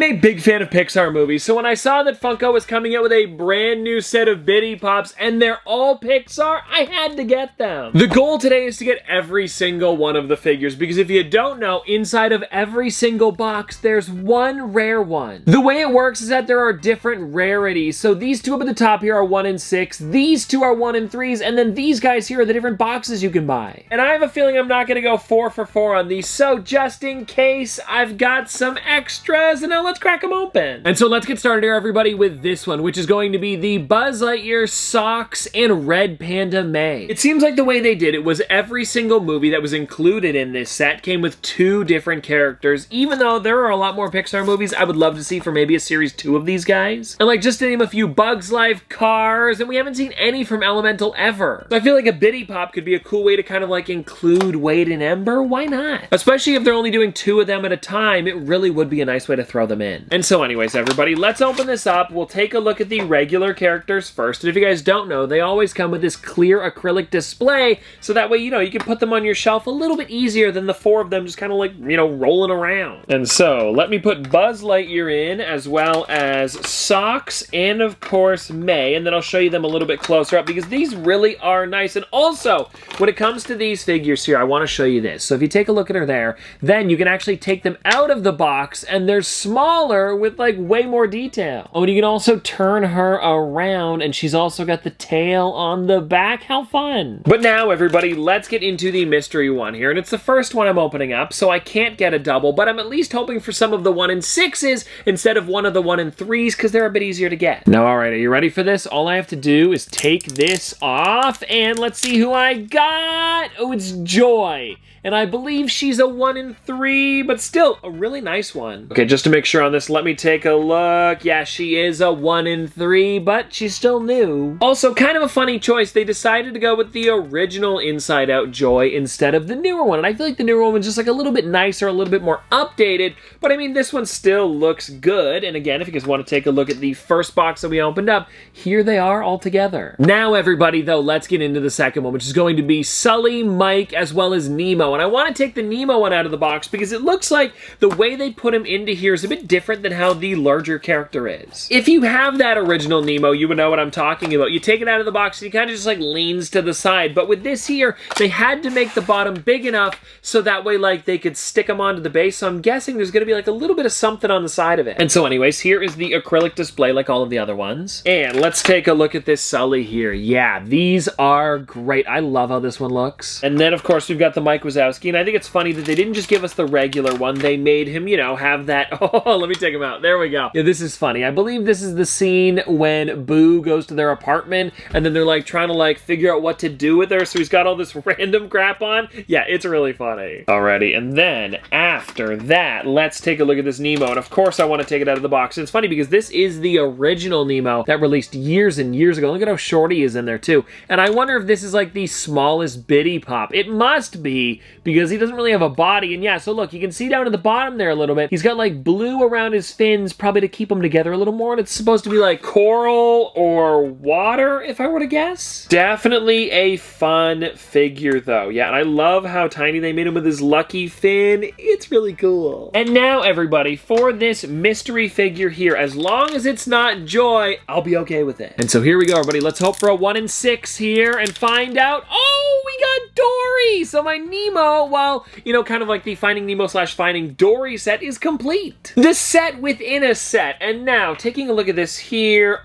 a big fan of Pixar movies, so when I saw that Funko was coming out with a brand new set of Bitty Pops, and they're all Pixar, I had to get them. The goal today is to get every single one of the figures, because if you don't know, inside of every single box, there's one rare one. The way it works is that there are different rarities, so these two up at the top here are 1 in 6, these two are 1 in 3s, and then these guys here are the different boxes you can buy. And I have a feeling I'm not gonna go 4 for 4 on these, so just in case, I've got some extras, and now let's crack them open. And so let's get started here, everybody, with this one, which is going to be the Buzz Lightyear Socks and Red Panda May. It seems like the way they did it was every single movie that was included in this set came with 2 different characters, even though there are a lot more Pixar movies I would love to see for maybe a series 2 of these guys. And like, just to name a few, Bugs Life, Cars, and we haven't seen any from Elemental ever. So I feel like a Bitty Pop could be a cool way to kind of like include Wade and Ember. Why not? Especially if they're only doing 2 of them at a time, it really would be a nice way to throw them in. And so anyways, everybody, let's open this up. We'll take a look at the regular characters first. And if you guys don't know, they always come with this clear acrylic display, so that way, you know, you can put them on your shelf a little bit easier than the 4 of them just kind of like, you know, rolling around. And so let me put Buzz Lightyear in, as well as Socks, and of course May, and then I'll show you them a little bit closer up, because these really are nice. And also, when it comes to these figures here, I want to show you this. So if you take a look at her there, then you can actually take them out of the box, and they're smaller with like way more detail. Oh, and you can also turn her around, and she's also got the tail on the back. How fun. But now, everybody, let's get into the mystery one here, and it's the first one I'm opening up, so I can't get a double, but I'm at least hoping for some of the 1 in 6s instead of one of the 1 in 3s, because they're a bit easier to get. Now, all right, are you ready for this? All I have to do is take this off, and let's see who I got. Oh, it's Joy. And I believe she's a 1 in 3, but still a really nice one. Okay, just to make sure on this, let me take a look. Yeah, she is a 1 in 3, but she's still new. Also, kind of a funny choice. They decided to go with the original Inside Out Joy instead of the newer one. And I feel like the newer one was just like a little bit nicer, a little bit more updated. But I mean, this one still looks good. And again, if you guys want to take a look at the first box that we opened up, here they are all together. Now, everybody, though, let's get into the second one, which is going to be Sully, Mike, as well as Nemo. And I want to take the Nemo one out of the box because it looks like the way they put him into here is a bit different than how the larger character is. If you have that original Nemo, you would know what I'm talking about. You take it out of the box and he kind of just like leans to the side. But with this here, they had to make the bottom big enough so that way like they could stick him onto the base. So I'm guessing there's going to be like a little bit of something on the side of it. And so anyways, here is the acrylic display like all of the other ones. And let's take a look at this Sully here. Yeah, these are great. I love how this one looks. And then of course we've got the Mike Wazowski. And I think it's funny that they didn't just give us the regular one. They made him, you know, have that. Oh, let me take him out. There we go. Yeah, this is funny. I believe this is the scene when Boo goes to their apartment and then they're like trying to like figure out what to do with her. So he's got all this random crap on. Yeah, it's really funny. Alrighty, and then after that, let's take a look at this Nemo. And of course I want to take it out of the box. And it's funny because this is the original Nemo that released years and years ago. Look at how short he is in there too. And I wonder if this is like the smallest Bitty Pop. It must be, because he doesn't really have a body. And yeah, so look, you can see down at the bottom there a little bit. He's got like blue around his fins, probably to keep them together a little more. And it's supposed to be like coral or water, if I were to guess. Definitely a fun figure though. Yeah, and I love how tiny they made him with his lucky fin. It's really cool. And now everybody, for this mystery figure here, as long as it's not Joy, I'll be okay with it. And so here we go, everybody. Let's hope for a 1 in 6 here and find out. Oh, we got Dory! So my Nemo, well, you know, kind of like the Finding Nemo / Finding Dory set is complete. The set within a set. And now, taking a look at this here,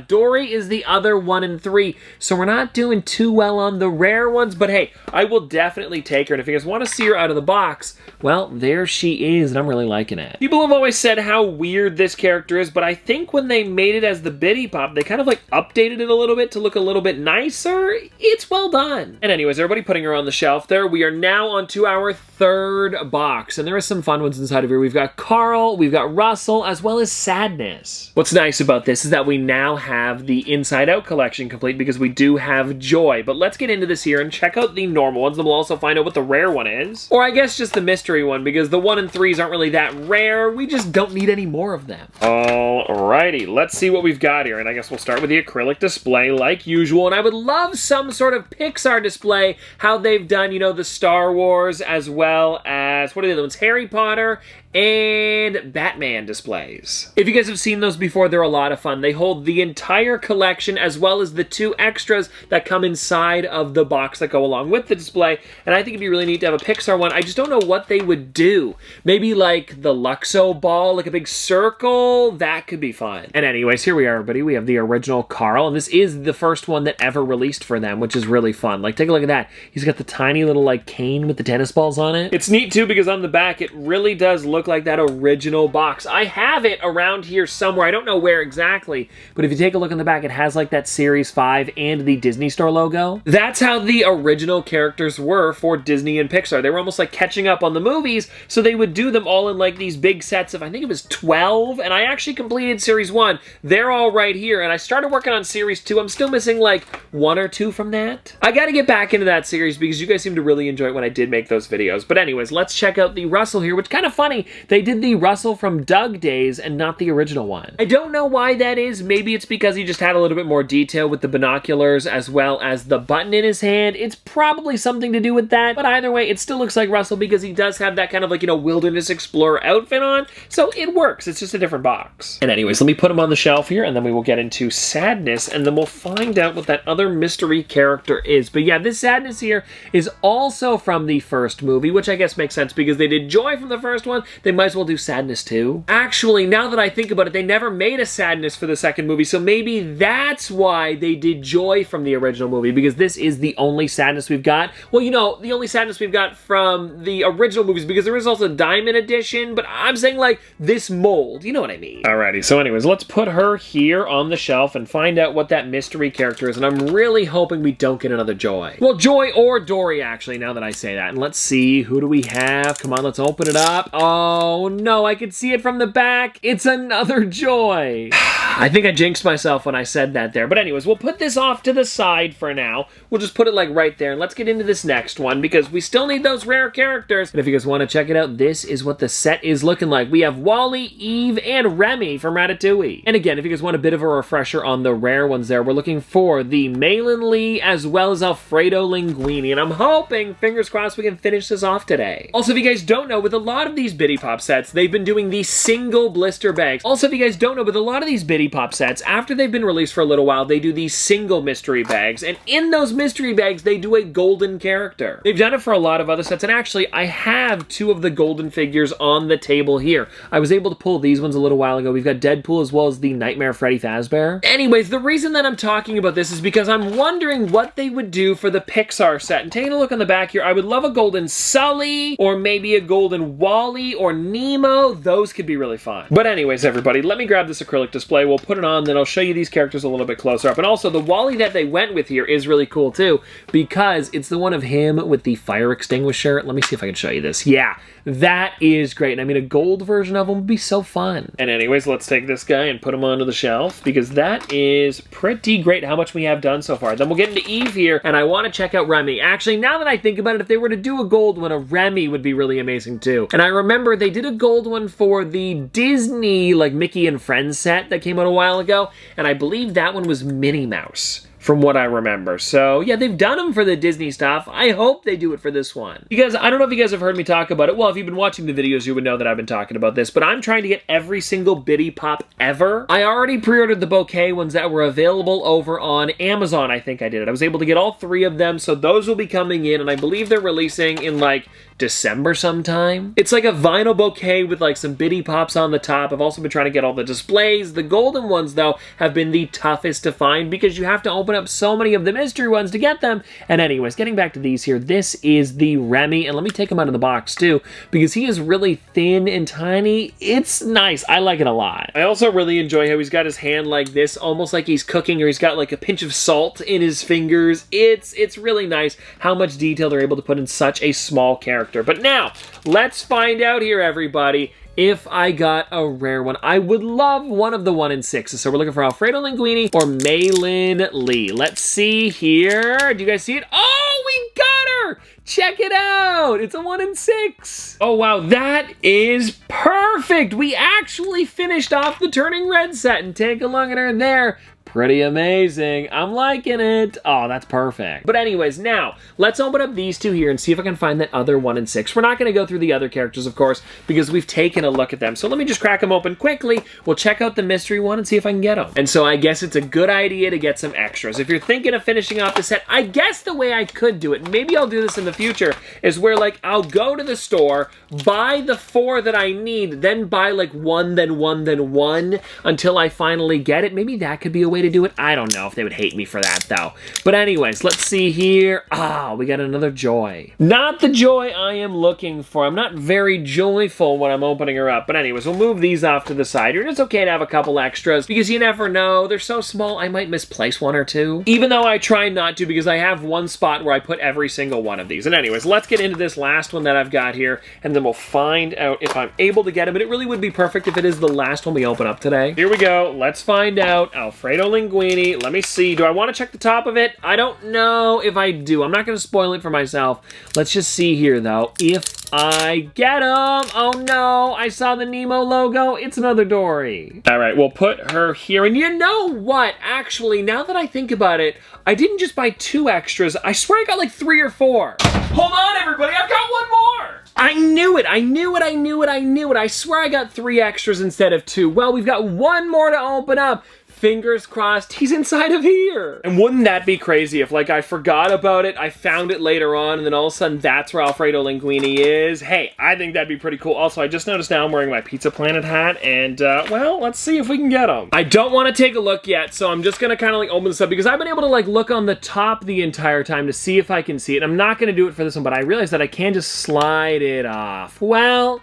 Dory is the other 1 in 3. So we're not doing too well on the rare ones, but hey, I will definitely take her. And if you guys want to see her out of the box, well, there she is, and I'm really liking it. People have always said how weird this character is, but I think when they made it as the Bitty Pop, they kind of like updated it a little bit to look a little bit nicer. It's well done. And anyways, everybody putting her on the shelf there, we are now on to our third box, and there are some fun ones inside of here. We've got Carl, we've got Russell, as well as Sadness. What's nice about this is that we now have the Inside Out collection complete because we do have Joy. But let's get into this here and check out the normal ones, and we'll also find out what the rare one is. Or I guess just the mystery one, because the 1 in 3s aren't really that rare. We just don't need any more of them. Alrighty, let's see what we've got here, and I guess we'll start with the acrylic display like usual. And I would love some sort of Pixar display, how they've done, you know, the Star Wars as well as, what are the other ones? Harry Potter and Batman displays. If you guys have seen those before, they're a lot of fun. They hold the entire collection as well as the 2 extras that come inside of the box that go along with the display, and I think it'd be really neat to have a Pixar one. I just don't know what they would do. Maybe like the Luxo ball, like a big circle? That could be fun. And anyways, here we are, everybody. We have the original Carl, and this is the first one that ever released for them, which is really fun. Like, take a look at that. He's got the tiny little, like, cane with the tennis balls on it. It's neat, too, because on the back, it really does look like that original box. I have it around here somewhere. I don't know where exactly, but if you take a look on the back, it has, like, that Series 5 and the Disney Store logo. That's how the original characters were for Disney and Pixar. They were almost like catching up on the movies, so they would do them all in, like, these big sets of, I think it was 12, and I actually completed Series 1. They're all right here, and I started working on Series 2. I'm still missing, like, 1 or 2 from that. I gotta get back into that series because you guys seem to really enjoy it when I did make those videos. But anyways, let's check out the Russell here, which is kind of funny. They did the Russell from Doug days and not the original one. I don't know why that is. Maybe it's because he just had a little bit more detail with the binoculars as well as the button in his hand. It's probably something to do with that, but either way, it still looks like Russell because he does have that kind of like, you know, wilderness explorer outfit on, so it works. It's just a different box. And anyways, let me put him on the shelf here, and then we will get into Sadness, and then we'll find out what that other mystery character is. But yeah, this Sadness here is also from the first movie, which I guess makes sense because they did Joy from the first one. They might as well do Sadness too. Actually, now that I think about it, they never made a Sadness for the second movie, so maybe that's why they did Joy from the original movie, because this is the only Sadness we've got. Well, you know, the only Sadness we've got from the original movies, because there is also a Diamond Edition, but I'm saying like this mold, you know what I mean. Alrighty, so anyways, let's put her here on the shelf and find out what that mystery character is, and I'm really hoping we don't get another Joy. Well, Joy or Dory, actually, now that I say that. And let's see, who do we have? Come on, let's open it up. Oh, no, I can see it from the back. It's another Joy. I think I jinxed myself when I said that there. But anyways, we'll put this off to the side for now. We'll just put it, like, right there. And let's get into this next one, because we still need those rare characters. And if you guys want to check it out, this is what the set is looking like. We have Wally, Eve, and Remy from Ratatouille. And again, if you guys want a bit of a refresher on the rare ones there, we're looking for the Malin Lee as well as Alfredo Linguini. And I'm hoping, fingers crossed, we can finish this off today. Also, if you guys don't know, with a lot of these Bitty Pop sets, they've been doing these single blister bags. Also, if you guys don't know, with a lot of these Bitty Pop sets, after they've been released for a little while, they do these single mystery bags. And in those mystery bags, they do a golden character. They've done it for a lot of other sets. And actually, I have 2 of the golden figures on the table here. I was able to pull these ones a little while ago. We've got Deadpool as well as the Nightmare Freddy Fazbear. Anyways, the reason that I'm talking about this is because I'm wondering what they would do for the Pixar set. And taking a look on the back here, I would love a golden Sully, or maybe a golden Wally, or Nemo. Those could be really fun. But anyways, everybody, let me grab this acrylic display. We'll put it on, then I'll show you these characters a little bit closer up. And also, the Wally that they went with here is really cool too, because it's the one of him with the fire extinguisher. Let me see if I can show you this. Yeah, that is great. And I mean, a gold version of him would be so fun. And anyways, let's take this guy and put him onto the shelf, because that is pretty great how much we have done so far. Then we'll get into Eve here, and I want to check out Remy. Actually, now that I think about it, if they were to do a gold one, a Remy would be really amazing too. And I remember they did a gold one for the Disney, like, Mickey and Friends set that came out a while ago, and I believe that one was Minnie Mouse, from what I remember. So yeah, they've done them for the Disney stuff. I hope they do it for this one. Because I don't know if you guys have heard me talk about it. Well, if you've been watching the videos, you would know that I've been talking about this, but I'm trying to get every single Bitty Pop ever. I already pre-ordered the bouquet ones that were available over on Amazon. I think I did it. I was able to get all 3 of them, so those will be coming in, and I believe they're releasing in like December sometime. It's like a vinyl bouquet with like some Bitty Pops on the top. I've also been trying to get all the displays. The golden ones, though, have been the toughest to find because you have to open up so many of the mystery ones to get them. And anyways, getting back to these here, this is the Remy, and let me take him out of the box too, because he is really thin and tiny. It's nice. I like it a lot. I also really enjoy how he's got his hand like this, almost like he's cooking, or he's got like a pinch of salt in his fingers. It's really nice how much detail they're able to put in such a small character. But now, let's find out here, everybody, if I got a rare one. I would love one of the 1 in 6s. So we're looking for Alfredo Linguini or Malin Lee. Let's see here. Do you guys see it? Oh, we got her! Check it out! It's a 1 in 6. Oh, wow, that is perfect! We actually finished off the Turning Red set, and take a look at her there. Pretty amazing. I'm liking it. Oh, that's perfect. But anyways, now, let's open up these two here and see if I can find that other 1 in 6. We're not going to go through the other characters, of course, because we've taken a look at them. So let me just crack them open quickly. We'll check out the mystery one and see if I can get them. And so I guess it's a good idea to get some extras. If you're thinking of finishing off the set, I guess the way I could do it, maybe I'll do this in the future, is where, like, I'll go to the store, buy the 4 that I need, then buy, like, 1, then 1, then 1, until I finally get it. Maybe that could be a way to do it. I don't know if they would hate me for that, though. But anyways, let's see here. Ah, we got another joy. Not the joy I am looking for. I'm not very joyful when I'm opening her up. But anyways, we'll move these off to the side here. It's okay to have a couple extras, because you never know. They're so small, I might misplace 1 or 2. Even though I try not to, because I have one spot where I put every single one of these. And anyways, let's get into this last one that I've got here, and then we'll find out if I'm able to get it. But it really would be perfect if it is the last one we open up today. Here we go. Let's find out. Alfredo Linguini. Let me see. Do I want to check the top of it? I don't know if I do. I'm not going to spoil it for myself. Let's just see here, though, if I get them. Oh, no. I saw the Nemo logo. It's another Dory. All right. We'll put her here. And you know what? Actually, now that I think about it, I didn't just buy 2 extras. I swear I got like 3 or 4. Hold on, everybody. I've got 1 more. I knew it. I knew it. I knew it. I knew it. I swear I got 3 extras instead of 2. Well, we've got 1 more to open up. Fingers crossed he's inside of here. And wouldn't that be crazy if, like, I forgot about it, I found it later on, and then all of a sudden that's where Alfredo Linguini is? Hey, I think that'd be pretty cool. Also, I just noticed now I'm wearing my Pizza Planet hat, and, well, let's see if we can get him. I don't want to take a look yet, so I'm just gonna kind of, like, open this up, because I've been able to, like, look on the top the entire time to see if I can see it. I'm not gonna do it for this one, but I realized that I can just slide it off. Well,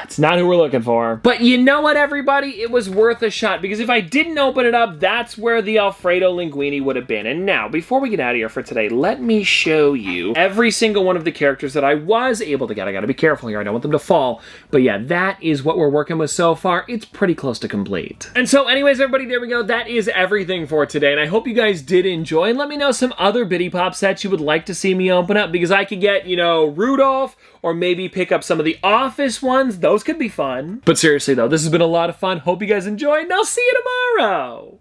it's not who we're looking for. But you know what, everybody? It was worth a shot, because if I didn't open it up, that's where the Alfredo Linguini would have been. And now, before we get out of here for today, let me show you every single one of the characters that I was able to get. I gotta be careful here. I don't want them to fall. But yeah, that is what we're working with so far. It's pretty close to complete. And so anyways, everybody, there we go. That is everything for today. And I hope you guys did enjoy. And let me know some other Bitty Pop sets you would like to see me open up, because I could get, you know, Rudolph, or maybe pick up some of the Office ones. Those could be fun. But seriously though, this has been a lot of fun. Hope you guys enjoyed, and I'll see you tomorrow.